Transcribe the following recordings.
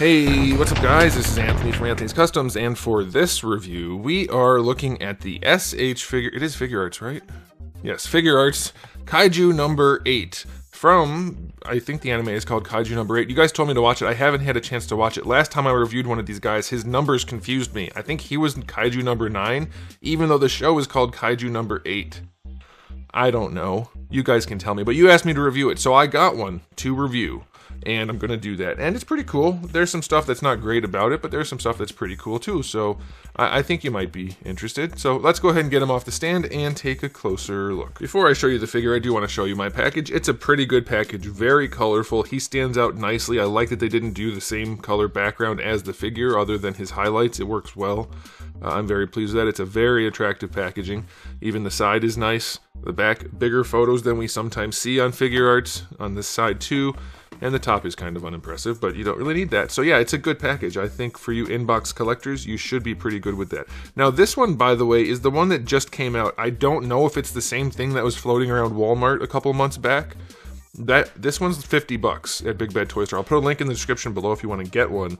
Hey, what's up guys? This is Anthony from Anthony's Customs, and for this review, we are looking at the it is Figuarts, right? Yes, Figuarts KAIJU number 8 from, I think the anime is called KAIJU number 8. You guys told me to watch it. I haven't had a chance to watch it. Last time I reviewed one of these guys, his numbers confused me. I think he was KAIJU number 9, even though the show is called KAIJU number 8. I don't know. You guys can tell me, but you asked me to review it, so I got one to review. And I'm gonna do that, and it's pretty cool. There's some stuff that's not great about it, but there's some stuff that's pretty cool too, so I think you might be interested. So let's go ahead and get him off the stand and take a closer look. Before I show you the figure, I do want to show you my package. It's a pretty good package, very colorful. He stands out nicely. I like that they didn't do the same color background as the figure other than his highlights. It works well. I'm very pleased with that. It's a very attractive packaging. Even the side is nice. The back, bigger photos than we sometimes see on Figuarts on this side too. And the top is kind of unimpressive, but you don't really need that. So yeah, it's a good package. I think for you inbox collectors, you should be pretty good with that. Now this one, by the way, is the one that just came out. I don't know if it's the same thing that was floating around Walmart a couple months back. This one's $50 at Big Bad Toy Store. I'll put a link in the description below if you want to get one.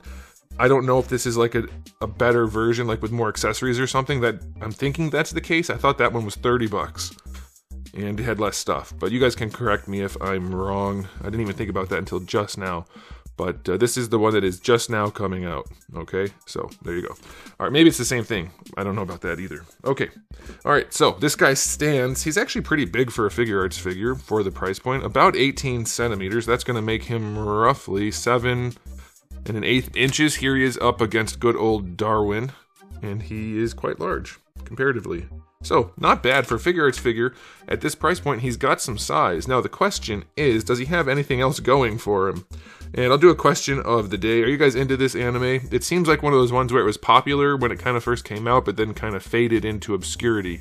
I don't know if this is like a better version, like with more accessories or something. That I'm thinking that's the case. I thought that one was $30. And it had less stuff, but you guys can correct me if I'm wrong. I didn't even think about that until just now, but this is the one that is just now coming out. Okay, so there you go. All right, maybe it's the same thing. I don't know about that either. Okay, all right, so this guy stands. He's actually pretty big for a Figuarts figure for the price point, about 18 centimeters. That's going to make him roughly 7 1/8 inches. Here he is up against good old Darwin, and he is quite large comparatively. So, not bad for a Figuarts figure. At this price point, he's got some size. Now, the question is, does he have anything else going for him? And I'll do a question of the day. Are you guys into this anime? It seems like one of those ones where it was popular when it kind of first came out, but then kind of faded into obscurity.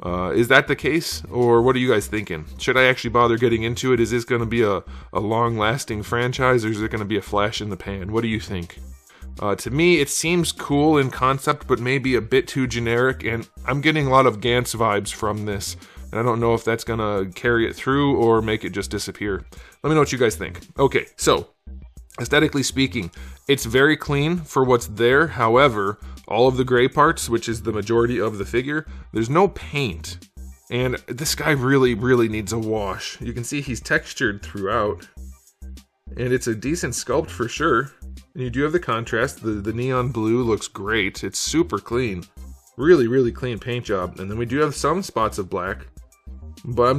Is that the case? Or what are you guys thinking? Should I actually bother getting into it? Is this going to be a long-lasting franchise, or is it going to be a flash in the pan? What do you think? To me, it seems cool in concept, but maybe a bit too generic, and I'm getting a lot of Gantz vibes from this, and I don't know if that's gonna carry it through or make it just disappear. Let me know what you guys think. Okay, so, aesthetically speaking, it's very clean for what's there. However, all of the gray parts, which is the majority of the figure, there's no paint. And this guy really, really needs a wash. You can see he's textured throughout, and it's a decent sculpt for sure. And you do have the contrast. The neon blue looks great. It's super clean. Really, really clean paint job. And then we do have some spots of black. But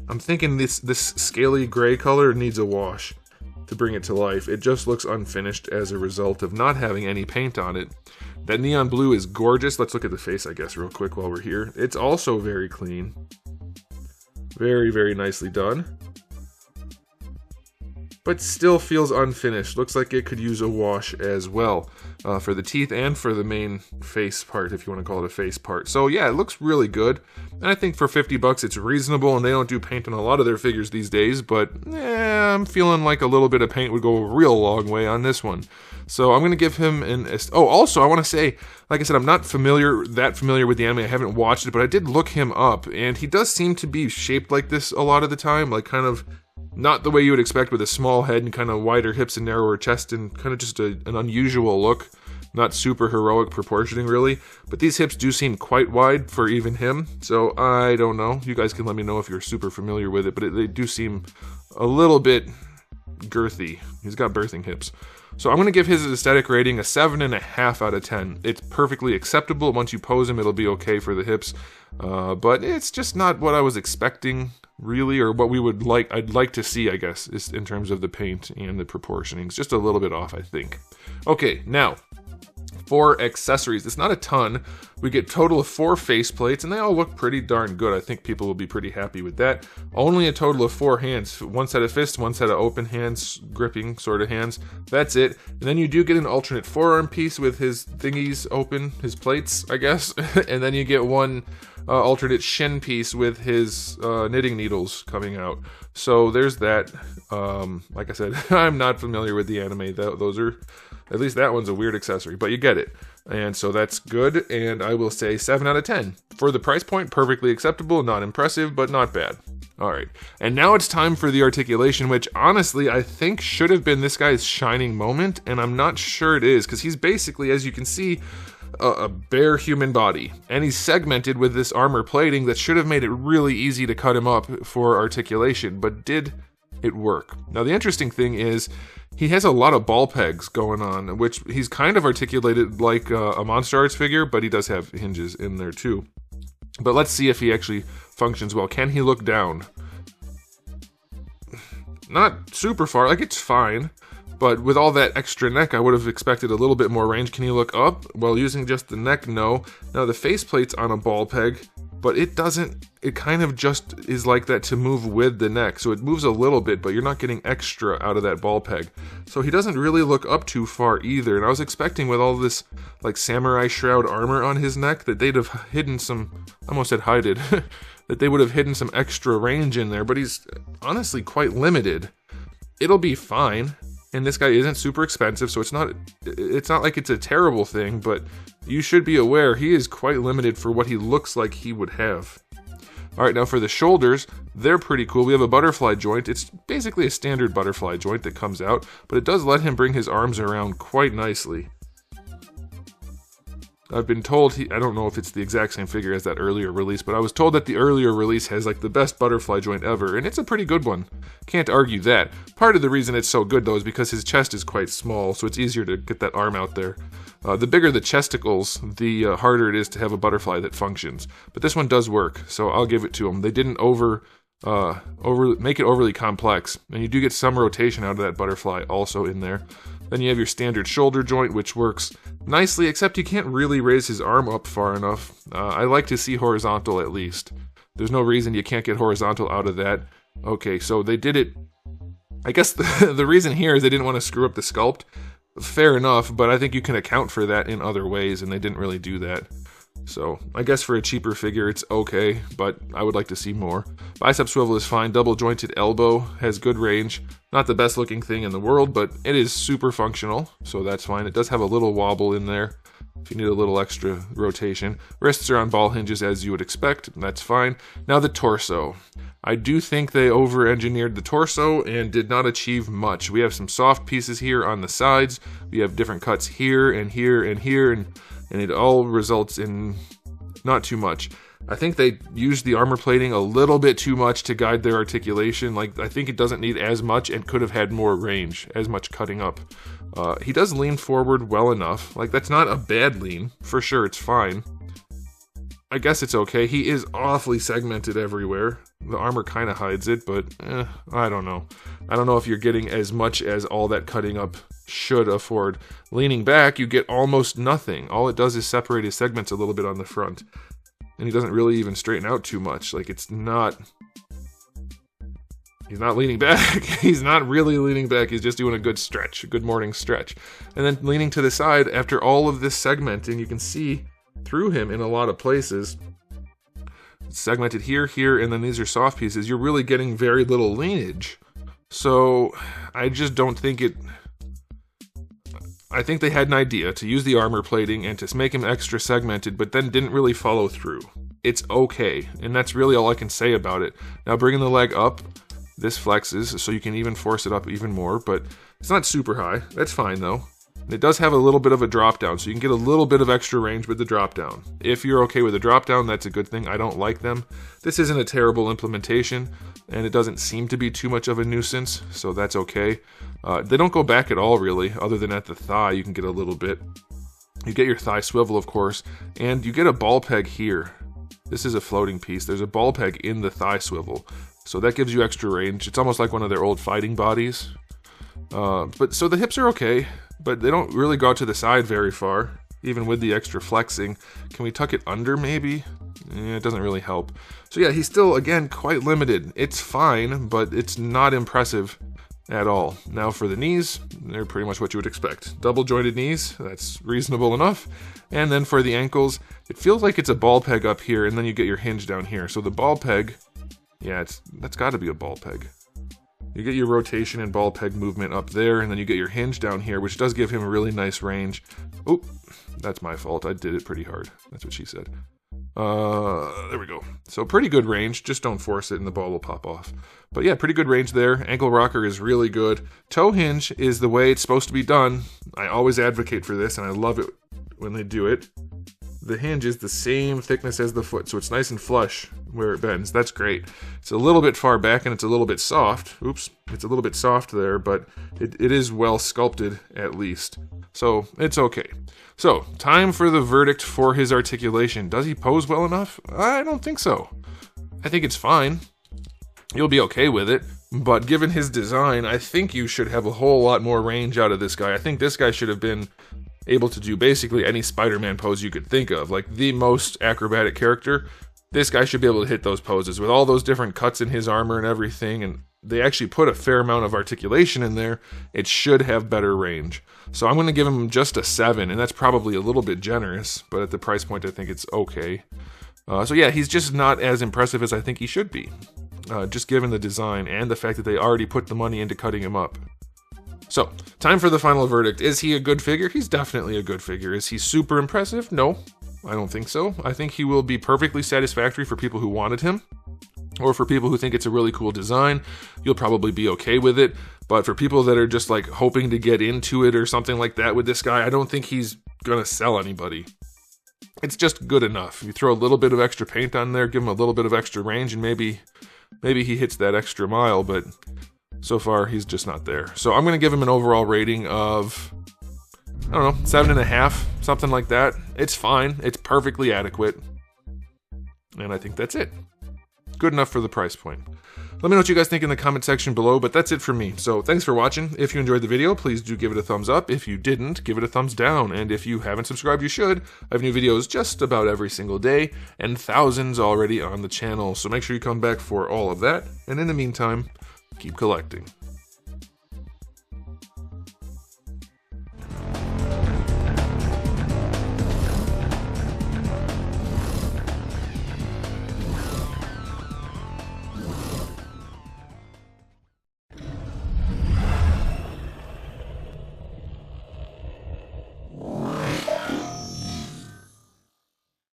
I'm thinking this scaly gray color needs a wash to bring it to life. It just looks unfinished as a result of not having any paint on it. That neon blue is gorgeous. Let's look at the face, I guess, real quick while we're here. It's also very clean. Very, very nicely done. But still feels unfinished. Looks like it could use a wash as well for the teeth and for the main face part, if you want to call it a face part. So yeah, it looks really good, and I think for $50 it's reasonable, and they don't do paint on a lot of their figures these days, but I'm feeling like a little bit of paint would go a real long way on this one. So I'm going to give him an... Oh, also, I want to say, like I said, I'm not that familiar with the anime. I haven't watched it, but I did look him up, and he does seem to be shaped like this a lot of the time, like kind of... Not the way you would expect, with a small head and kind of wider hips and narrower chest, and kind of just an unusual look. Not super heroic proportioning, really. But these hips do seem quite wide for even him, so I don't know. You guys can let me know if you're super familiar with it, but they do seem a little bit girthy. He's got birthing hips. So I'm going to give his aesthetic rating a 7.5 out of 10. It's perfectly acceptable. Once you pose him, it'll be okay for the hips. But it's just not what I was expecting, really, or what I'd like to see, I guess, is in terms of the paint and the proportionings. Just a little bit off, I think. Okay, now, for accessories, it's not a ton. We get a total of 4 faceplates, and they all look pretty darn good. I think people will be pretty happy with that. Only a total of 4 hands. 1 set of fists, 1 set of open hands, gripping sort of hands. That's it. And then you do get an alternate forearm piece with his thingies open, his plates, I guess. And then you get one alternate shin piece with his knitting needles coming out. So there's that. Like I said, I'm not familiar with the anime. Those are, at least that one's a weird accessory, but you get it. And so that's good, and I will say 7 out of 10. For the price point, perfectly acceptable, not impressive, but not bad. Alright, and now it's time for the articulation, which honestly I think should have been this guy's shining moment, and I'm not sure it is, because he's basically, as you can see, a bare human body, and he's segmented with this armor plating that should have made it really easy to cut him up for articulation, but did it work? Now the interesting thing is, he has a lot of ball pegs going on, which he's kind of articulated like a Monster Arts figure, but he does have hinges in there too. But let's see if he actually functions well. Can he look down? Not super far, like it's fine. But with all that extra neck, I would have expected a little bit more range. Can he look up? Well, using just the neck, no. Now the faceplate's on a ball peg, but it doesn't, it kind of just is like that to move with the neck. So it moves a little bit, but you're not getting extra out of that ball peg. So he doesn't really look up too far either. And I was expecting with all this like samurai shroud armor on his neck that they'd have hidden some, I almost said hided, that they would have hidden some extra range in there, but he's honestly quite limited. It'll be fine. And this guy isn't super expensive, so it's not like it's a terrible thing, but you should be aware he is quite limited for what he looks like he would have. Alright, now for the shoulders, they're pretty cool. We have a butterfly joint. It's basically a standard butterfly joint that comes out, but it does let him bring his arms around quite nicely. I've been told, I don't know if it's the exact same figure as that earlier release, but I was told that the earlier release has like the best butterfly joint ever, and it's a pretty good one. Can't argue that. Part of the reason it's so good though is because his chest is quite small, so it's easier to get that arm out there. The bigger the chesticles, the harder it is to have a butterfly that functions. But this one does work, so I'll give it to him. They didn't make it overly complex, and you do get some rotation out of that butterfly also in there. Then you have your standard shoulder joint, which works nicely, except you can't really raise his arm up far enough. I like to see horizontal at least. There's no reason you can't get horizontal out of that. Okay, so they did it. I guess the reason here is they didn't want to screw up the sculpt. Fair enough, but I think you can account for that in other ways, and they didn't really do that. So, I guess for a cheaper figure, it's okay, but I would like to see more. Bicep swivel is fine. Double jointed elbow has good range. Not the best looking thing in the world, but it is super functional, so that's fine. It does have a little wobble in there if you need a little extra rotation. Wrists are on ball hinges as you would expect, and that's fine. Now the torso. I do think they over-engineered the torso and did not achieve much. We have some soft pieces here on the sides. We have different cuts here and here and here, and it all results in not too much. I think they used the armor plating a little bit too much to guide their articulation. Like, I think it doesn't need as much and could have had more range, as much cutting up. He does lean forward well enough. Like, that's not a bad lean. For sure, it's fine. I guess it's okay. He is awfully segmented everywhere. The armor kind of hides it, but I don't know. I don't know if you're getting as much as all that cutting up should afford. Leaning back, you get almost nothing. All it does is separate his segments a little bit on the front. And he doesn't really even straighten out too much. Like, it's not... He's not leaning back. He's not really leaning back. He's just doing a good stretch, a good morning stretch. And then leaning to the side, after all of this segmenting, you can see through him in a lot of places. It's segmented here, here, and then these are soft pieces. You're really getting very little leanage. So, I just don't think it... I think they had an idea to use the armor plating and to make him extra segmented, but then didn't really follow through. It's okay, and that's really all I can say about it. Now bringing the leg up, this flexes, so you can even force it up even more, but it's not super high. That's fine though. It does have a little bit of a drop down, so you can get a little bit of extra range with the drop down. If you're okay with the drop down, that's a good thing. I don't like them. This isn't a terrible implementation, and it doesn't seem to be too much of a nuisance, so that's okay. They don't go back at all, really, other than at the thigh you can get a little bit. You get your thigh swivel, of course, and you get a ball peg here. This is a floating piece. There's a ball peg in the thigh swivel, so that gives you extra range. It's almost like one of their old fighting bodies. But so the hips are okay, but they don't really go out to the side very far, even with the extra flexing. Can we tuck it under, maybe? It doesn't really help. So yeah, he's still, again, quite limited. It's fine, but it's not impressive at all. Now for the knees, they're pretty much what you would expect. Double jointed knees, that's reasonable enough. And then for the ankles, it feels like it's a ball peg up here, and then you get your hinge down here. So the ball peg, yeah, that's got to be a ball peg. You get your rotation and ball peg movement up there, and then you get your hinge down here, which does give him a really nice range. Oop, that's my fault. I did it pretty hard. That's what she said. There we go. So pretty good range. Just don't force it and the ball will pop off. But yeah, pretty good range there. Ankle rocker is really good. Toe hinge is the way it's supposed to be done. I always advocate for this, and I love it when they do it. The hinge is the same thickness as the foot, so it's nice and flush where it bends. That's great. It's a little bit far back and it's a little bit soft. Oops, it's a little bit soft there, but it is well sculpted at least. So it's okay. So, time for the verdict for his articulation. Does he pose well enough? I don't think so. I think it's fine. You'll be okay with it, but given his design, I think you should have a whole lot more range out of this guy. I think this guy should have been able to do basically any Spider-Man pose you could think of, like the most acrobatic character. This guy should be able to hit those poses with all those different cuts in his armor and everything, and they actually put a fair amount of articulation in there. It should have better range. So I'm going to give him just a 7, and that's probably a little bit generous, but at the price point I think it's okay. So yeah, he's just not as impressive as I think he should be, just given the design and the fact that they already put the money into cutting him up. So, time for the final verdict. Is he a good figure? He's definitely a good figure. Is he super impressive? No, I don't think so. I think he will be perfectly satisfactory for people who wanted him, or for people who think it's a really cool design. You'll probably be okay with it, but for people that are just like hoping to get into it or something like that with this guy, I don't think he's gonna sell anybody. It's just good enough. You throw a little bit of extra paint on there, give him a little bit of extra range, and maybe he hits that extra mile, but so far, he's just not there. So I'm going to give him an overall rating of, I don't know, 7.5, something like that. It's fine. It's perfectly adequate. And I think that's it. Good enough for the price point. Let me know what you guys think in the comment section below, but that's it for me. So thanks for watching. If you enjoyed the video, please do give it a thumbs up. If you didn't, give it a thumbs down. And if you haven't subscribed, you should. I have new videos just about every single day, and thousands already on the channel. So make sure you come back for all of that. And in the meantime, keep collecting.